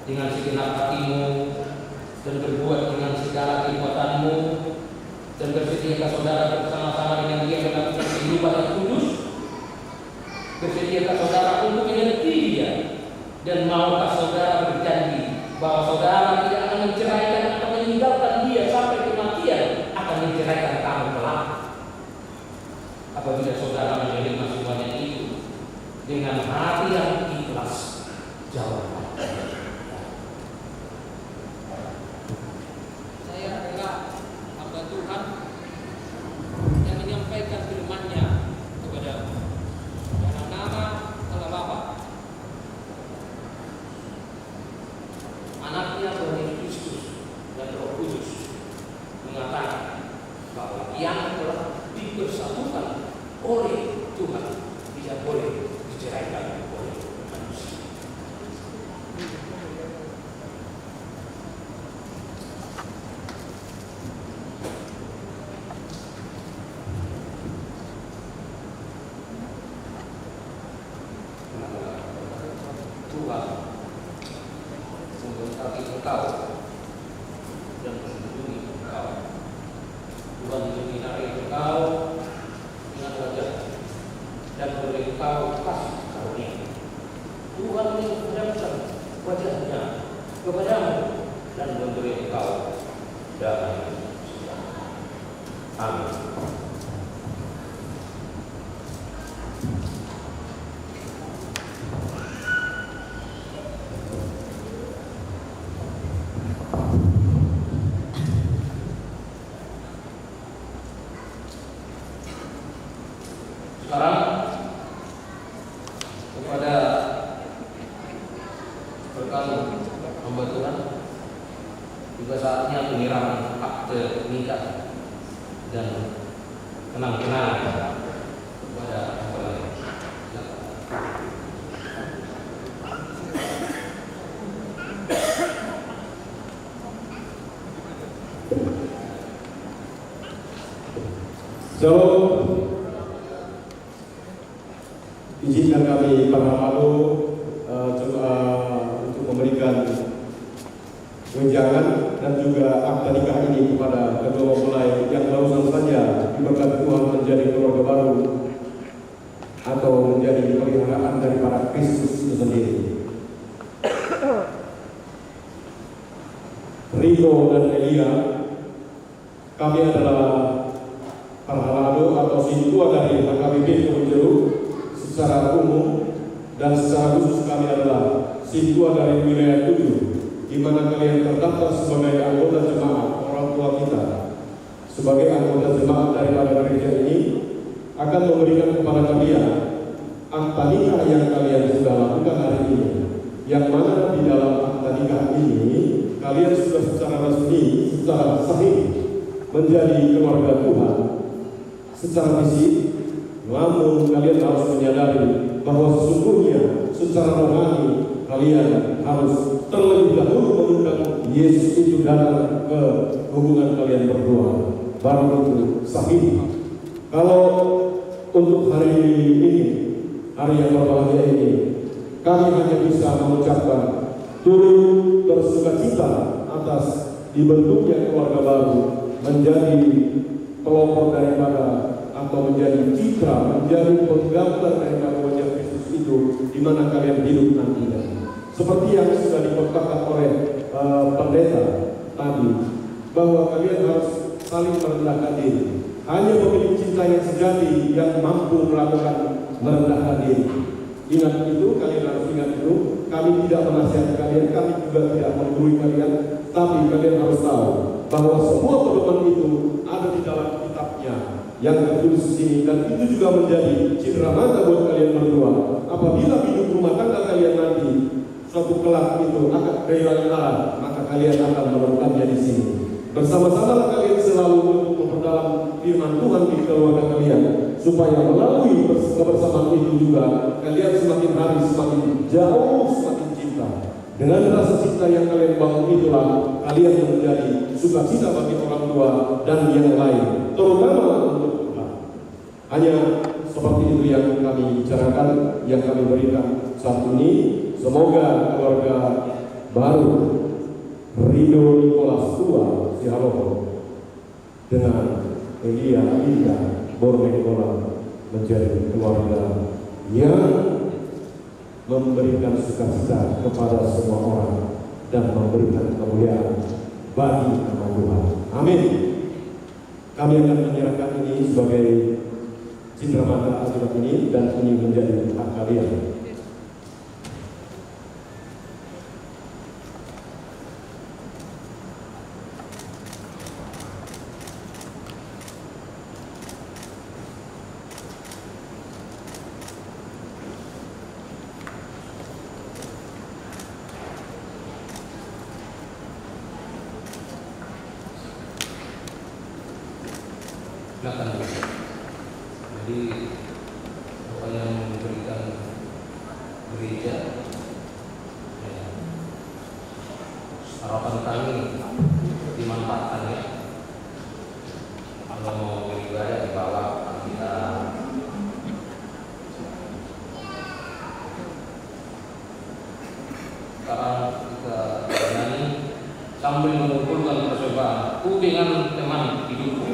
dengan segenap hatimu dan berbuat dengan segala kekuatanmu? Dan bersediakah saudara bersama-sama dengan dia melakukan kehidupan yang kudus? Bersediakah saudara untuk mengerti dia? Dan maukah saudara berjanji bahwa saudara tidak akan menceraikan atau meninggalkan dia sampai kematian, akan menceraikan kamu kelak? Apabila saudara menerima semuanya itu dengan hati yang ikhlas, jawab. Saya adalah hamba Tuhan yang menyampaikan firman-Nya kepadamu dalam nama Allah Bapa, Anaknya Tuhan Kristus dan Roh Kudus, mengatakan bahwa yang telah dipersatukan oleh Tuhan tidak boleh diceraikan oleh manusia. Tuhan memberkati engkau dan melindungi engkau. Tuhan menyinari engkau dengan wajah dan memberi engkau kasih karunia. Tuhan menghadapkan wajahnya kepadamu dan memberi engkau damai sejahtera. Amin. Sekarang kepada rekan hamba Tuhan juga saatnya penyerahan akte nikah dan kenang-kenangan kepada mempelai. Shalom. Izinkan kami para lalu untuk memberikan tunjangan dan juga akta nikah ini kepada kedua mempelai yang barusan saja diberkati Tuhan menjadi keluarga baru atau menjadi peliharaan dari para Kristus itu sendiri. Rino dan Elia, kami adalah para lalu atau sintua dari HKBP Kebun Jeruk secara umum, dan secara khusus kami adalah sintua dari wilayah 7, di mana kalian terdaftar sebagai anggota jemaat orang tua kita. Sebagai anggota jemaat daripada gereja ini akan memberikan kepada kalian akta nikah yang kalian sudah lakukan hari ini, yang mana di dalam akta nikah ini kalian sudah secara resmi, secara sahih menjadi keluarga Tuhan secara fisik. Namun kalian harus menyadari bahwa sesungguhnya secara rohani kalian harus terlebih dahulu mengundang Yesus itu datang ke hubungan kalian berdua, baru itu sahih. Kalau untuk hari ini, hari yang berbahagia ini, kami hanya bisa mengucapkan turut bersukacita atas dibentuknya keluarga baru, menjadi pelopor daripada atau menjadi citra, menjadi penggambar daripada wajah Kristus itu di mana kalian hidup nantinya. Seperti yang sudah dikatakan oleh pendeta tadi, bahwa kalian harus saling merendahkan diri. Hanya pemilik cinta yang sejati yang mampu melakukan merendahkan diri. Ingat itu, kalian harus ingat itu. Kami tidak menasihati kalian, kami juga tidak menggurui kalian, tapi kalian harus tahu bahwa semua pedoman itu ada di dalam kitabnya yang tertulis di sini, dan itu juga menjadi cindera mata buat kalian berdua. Apabila hidup rumah tangga kalian nanti suatu kelak itu akan kehilangan arah, maka kalian akan menemukannya di sini. Bersama-sama kalian selalu untuk memperdalam firman Tuhan di keluarga kalian, supaya melalui kebersamaan itu juga kalian semakin hari semakin jauh, semakin cinta. Dengan rasa cinta yang kalian bangun itulah kalian menjadi sukacita bagi orang tua dan yang lain, terutama untuk Tuhan. Hanya seperti itu yang kami bicarakan, yang kami berikan saat ini. Semoga keluarga baru Rido Nicholas II Sihaloho dengan Elia Indah Borneggolan menjadi keluarga yang memberikan sukacita kepada semua orang dan memberikan kemuliaan bagi nama Tuhan. Amin. Kami akan menyerahkan ini sebagai cindera mata akibat ini, dan ini menjadi hak kalian. Silakan. Jadi Bapak yang memberikan gereja, ya, harapan kami dimanfaatkan ya. Kalau mau beribadah di bawah kita sekarang kita nyanyi sambil mengumpulkan persembahan dengan teman hidupku.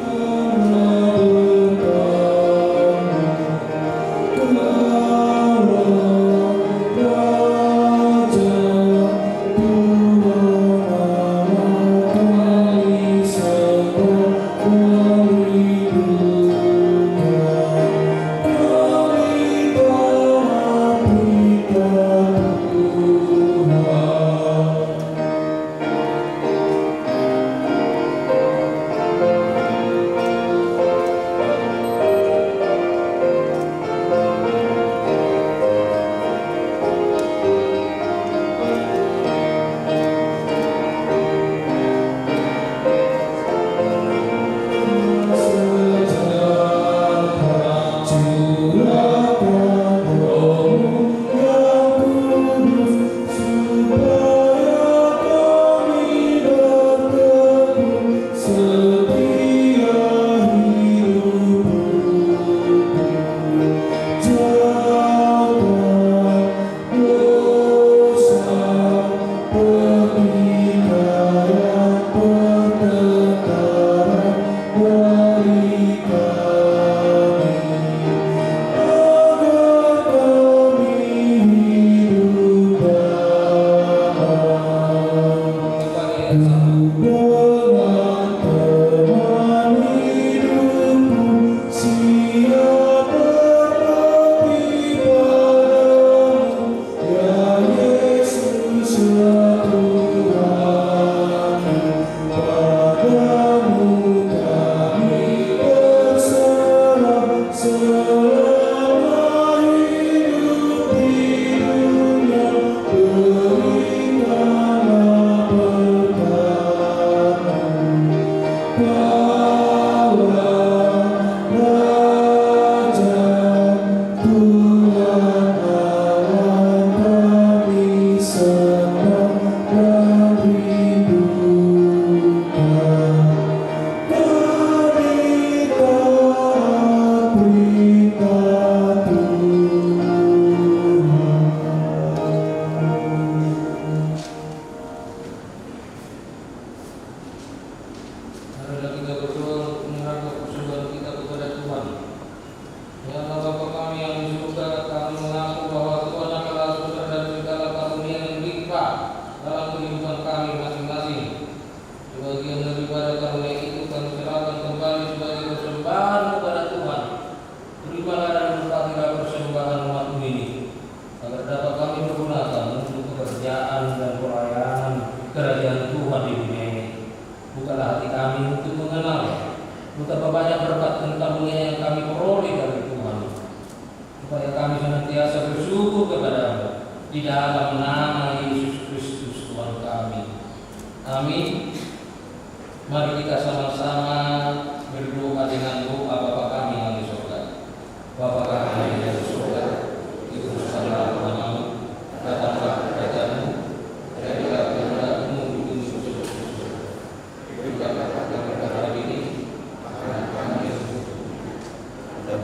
Betapa banyak berkat dan karunia yang kami peroleh dari Tuhan, supaya kami senantiasa bersyukur kepada-Mu di dalam nama Yesus Kristus Tuhan kami. Amin. Mari kita sama-sama berdoa dengan doa Bapa kami yang di surga. Bapa kami yang di surga, dikuduskanlah nama-Mu, datanglah kerajaan-Mu, jadilah kehendak-Mu di bumi seperti di surga. Berikanlah kami hari ini makanan kami yang cukup, dan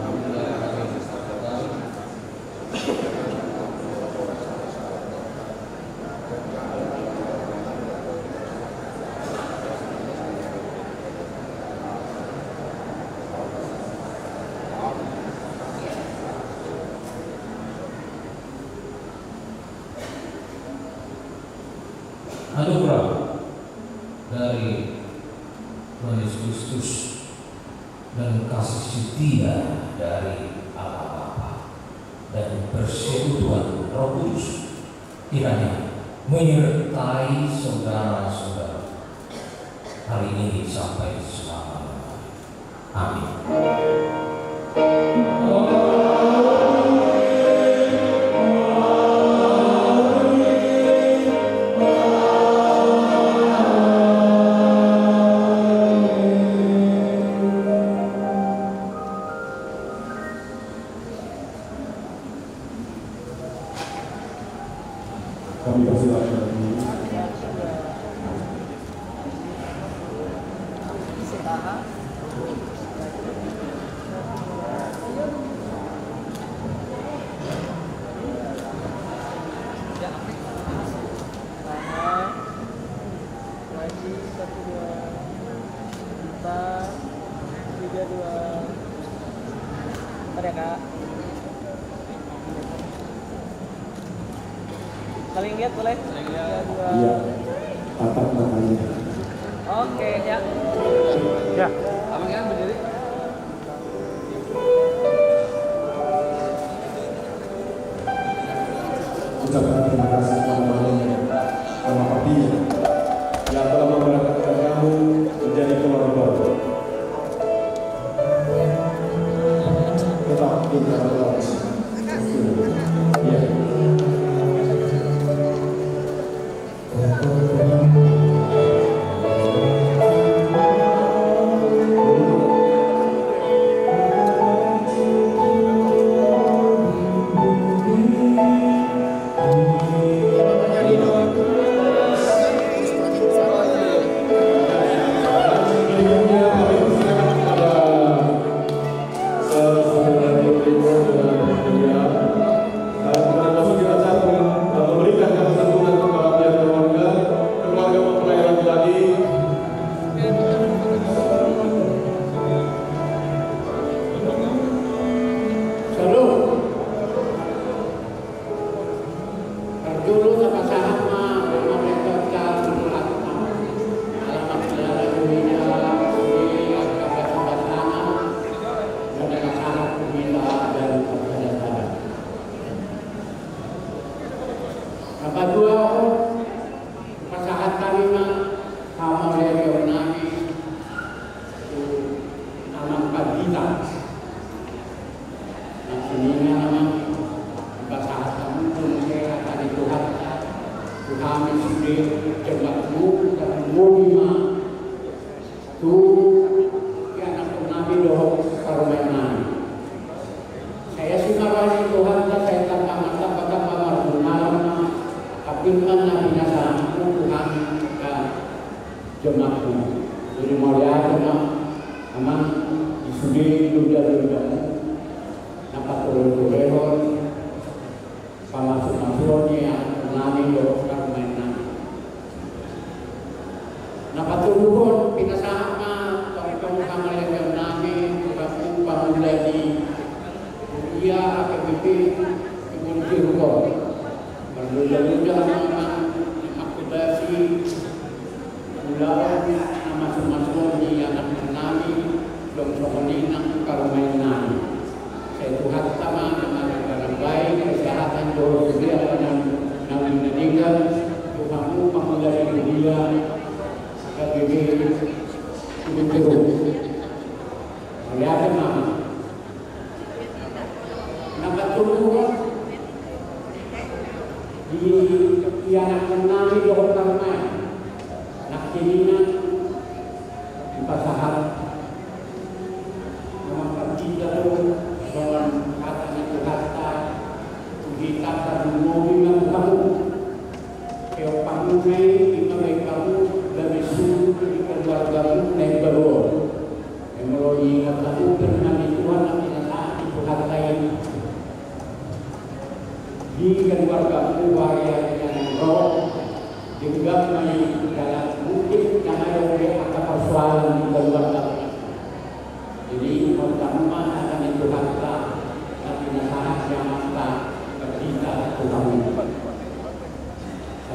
anugerah dari Tuhan Yesus Kristus dan kasih setia dari Allah Bapa dan persekutuan Roh Kudus kiranya menyertai saudara-saudara hari ini sampai selama-lamanya. Amin. Kami persilakan Saling lihat boleh? Iya, tatap matanya. Oke, ya. Ya. Abang kan berdiri. Ucapkan terima kasih kepada Bapak sama papinya yang telah memberangkatkan kamu menjadi keluarga baru. Tetap kita berdoa. Ya.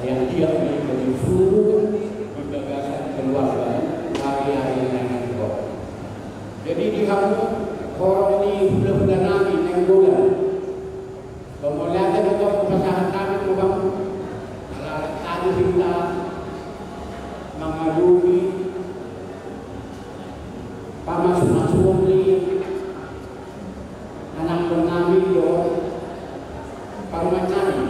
Saya dia menjadi nami do parmanani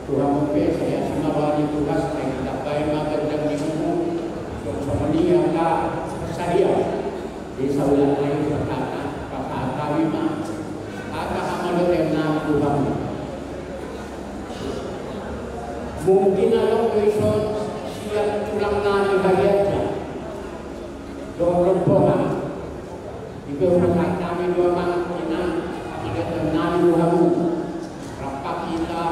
Tuhan mempunyai saya semua wali tugas yang kita baik makan dan minum sama ni angka saya di saulah lain berkata kata kami mah agak amal dengan Tuhan mungkin ada besok siap tulang nani hayatnya dorong pohon itu rumah kami dua mangkinan ada tenang Tuhan rapat kita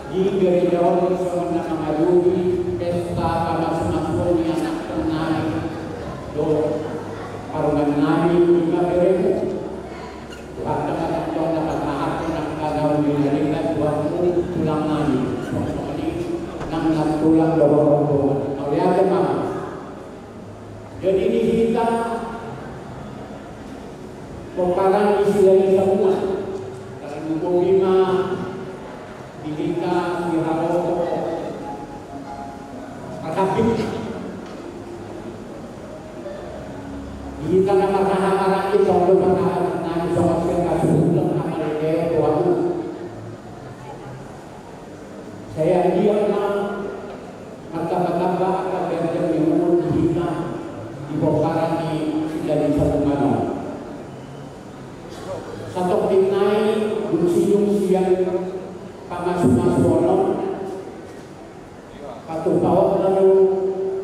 di gereja orang semua mengadui pesta pada semua yang nak tenang do paruman nari juga beremu Tuhan dapat Tuhan dapat taat nak kagau dijadikan Tuhan tulang nari semua ini nang tulang dorong pohon oleh apa mama jadi di kita Pembaran isi dari semua dari Numpung 5 Dilika, Wiraroko Akapit Dilika nama kahamaran itu Kalau berkahan Nani sama sekali Suhulang amalnya Tuhan Saya lihat Maka-maka Akan berjalan Menurut Dilika Di Pembaran dari semua satu pinai dusiyung yang pamas-masono patuh bawah lalu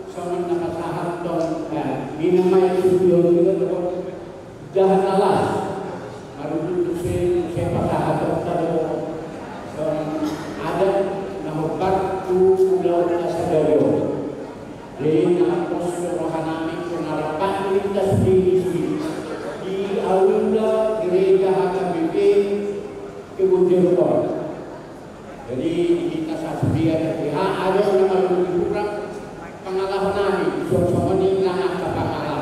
sama nakasahan don minamai studio itu jahan alas baru dusin siapa sahat terlalu ada nama kartu pulau Sasario jadi nama postur rohanami penarapan lintas di aula gereja HKBP Kebunjerukon. Jadi kita saksikan ada nama lebih kurang pengalaman nami suasana ini nak pengalaman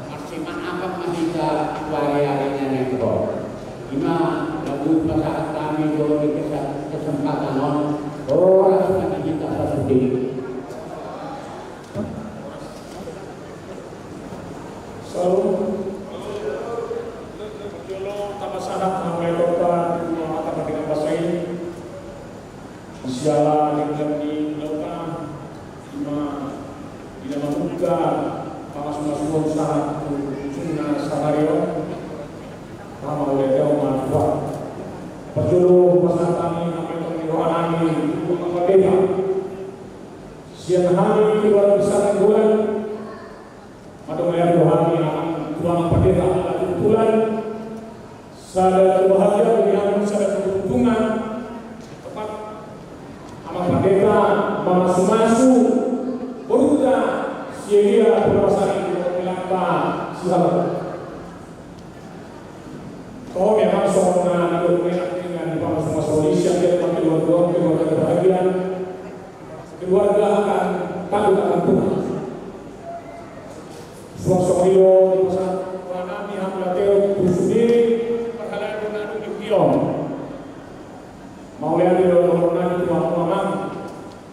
maksimal apa mahita variabelnya neko. Ima lagu pasal kami do kesempatan non orang sudah kita saksikan. Siala dengan di lautan di dalam buka panas-panas usaha sunna sanario sama oleh Dewa Tua perjulu pasal kami namanya rohani untuk desa siang hari keluar besar bulan pada melihat rohani akan tuang pendeta adalah kumpulan sadar bahagia dengan sadar keuntungan pendeta masuk beruda sia permasalahan itu melangkah siapa kau memang seorang anak dengan bangsa Malaysia dia mengambil keluarga kebahagiaan keluarga akan takut akan Tuhan suasana hidup di pasal Nabi Hamlateo sendiri perkara dengan di Kilon mau lihat di dalam Tuhan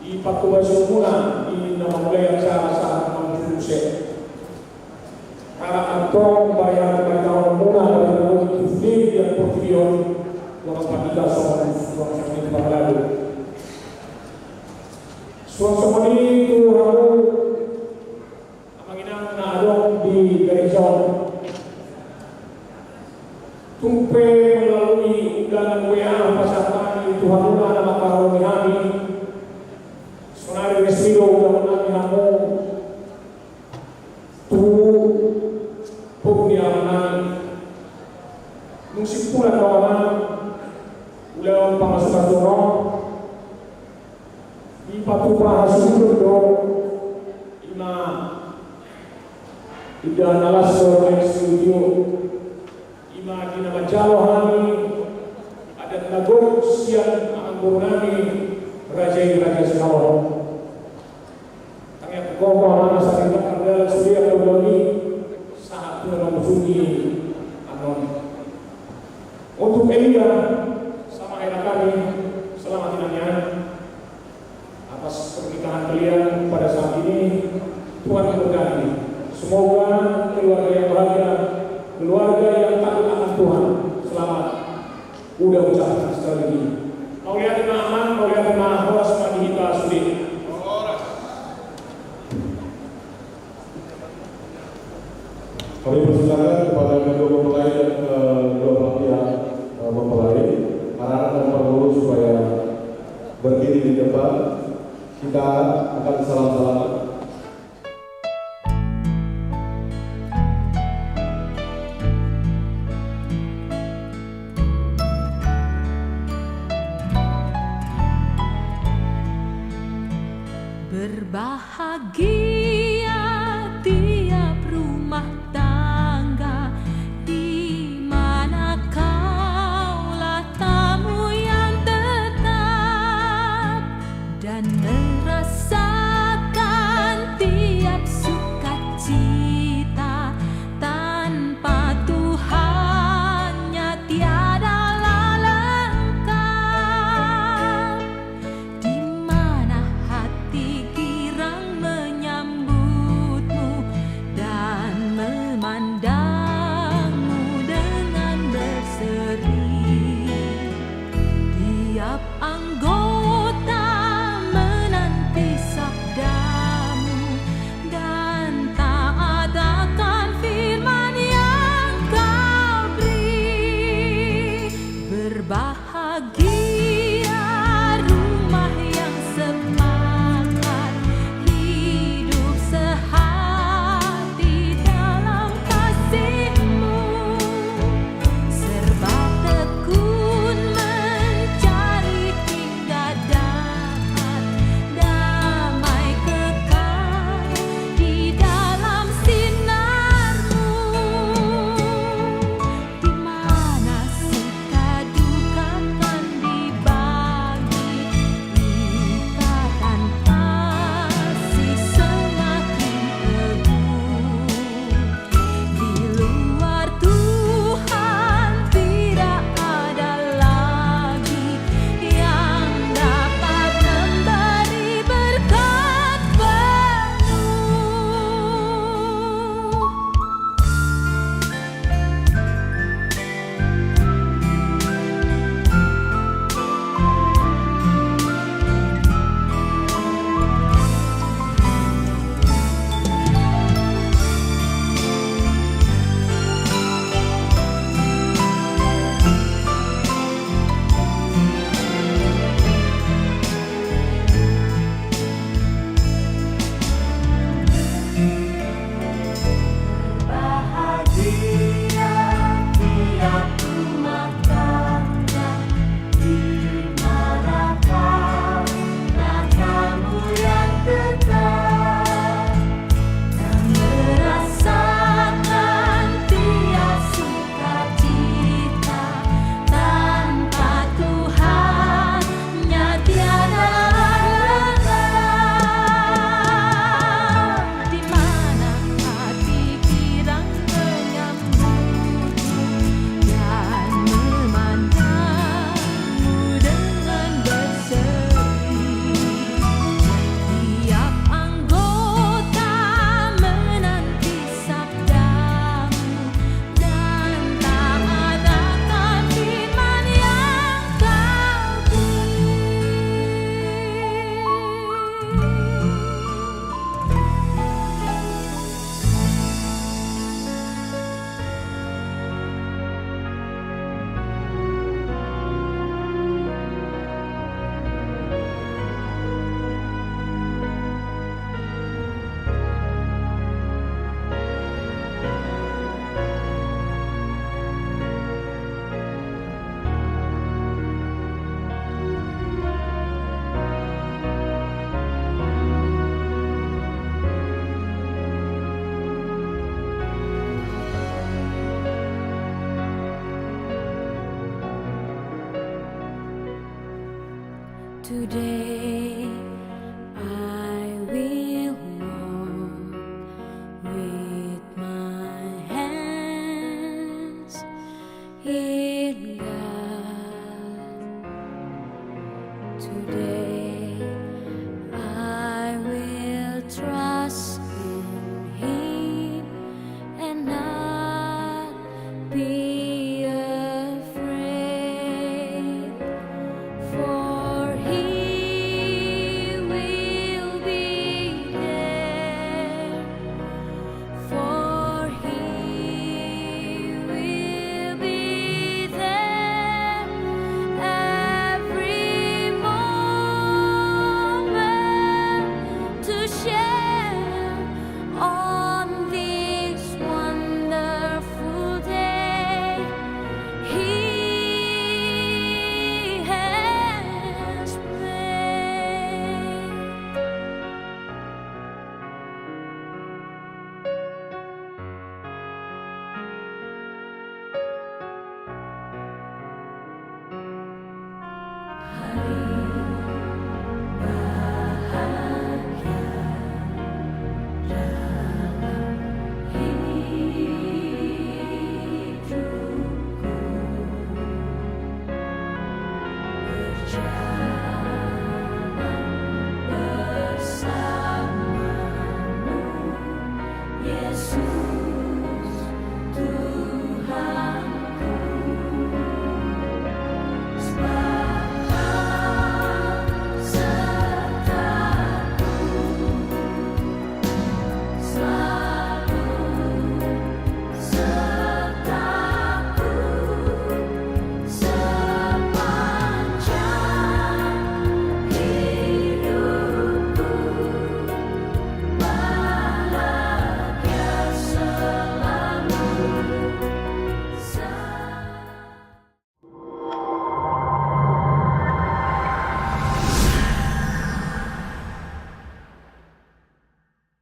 di Papua semula di nama mulai saat manusia karena antong bayar tahun mula dari Tuhan yang portfolio orang pandita soal ini lalu suasana ini itu harus menginang adong di gereja tumpe melalui undangan WA pasal Tuhan mula nama karuni kami sonari resmido ulang namo tu pugnia nang nung simpulan kawan ulang pangasukasuro di patupa hasilul do ima ida nalas do studio ima di nama jalo kami ada nagor sian anggur nami raja sekawal kau mana sakit adalah sedia kembali saat menunggu anon untuk Elia sama era kami selamat tinanya atas pernikahan kalian pada saat ini Tuhan memberkati semoga keluarga yang bahagia keluarga yang takut akan Tuhan selama udah ucapkan sekali lagi. Mau lihat aman, mau lihat horas mandi kita sudah. Kami persilakan kepada kedua mempelai dan kedua belah pihak mempelai, anak-anak dan penghulu supaya berdiri di depan. Kita akan salam-salam. Berbahagia tiap rumah tangga di mana kaulah tamu yang tetap dan merasakan tiap sukacita tanpa Tuhannya tiadalah lengkap, di mana hati girang menyambutmu dan memandangmu dengan berseri. Tiap anggota menanti sabdamu dan taat akan firman yang kau beri. Berbahagia rumah yang sepakat, hidup sehati dalam kasih-Mu, serba tekun mencari hingga dapat damai kekal di dalam sinar-Mu, di mana suka duka kan dibagi, ikatan kasih semakin teguh. Di luar Tuhan tidak ada lagi yang dapat memberi berkat penuh. Bahagia tiap rumah tangga di mana kaulah tamu yang tetap dan merasakan tiap sukacita tanpa Tuhannya tiada lengkap, di mana hati girang menyambutmu dan memandangmu dengan berseri. Tiap anggota menanti sabdamu dan taat akan firman yang kau beri. Today I will walk with my hands in God.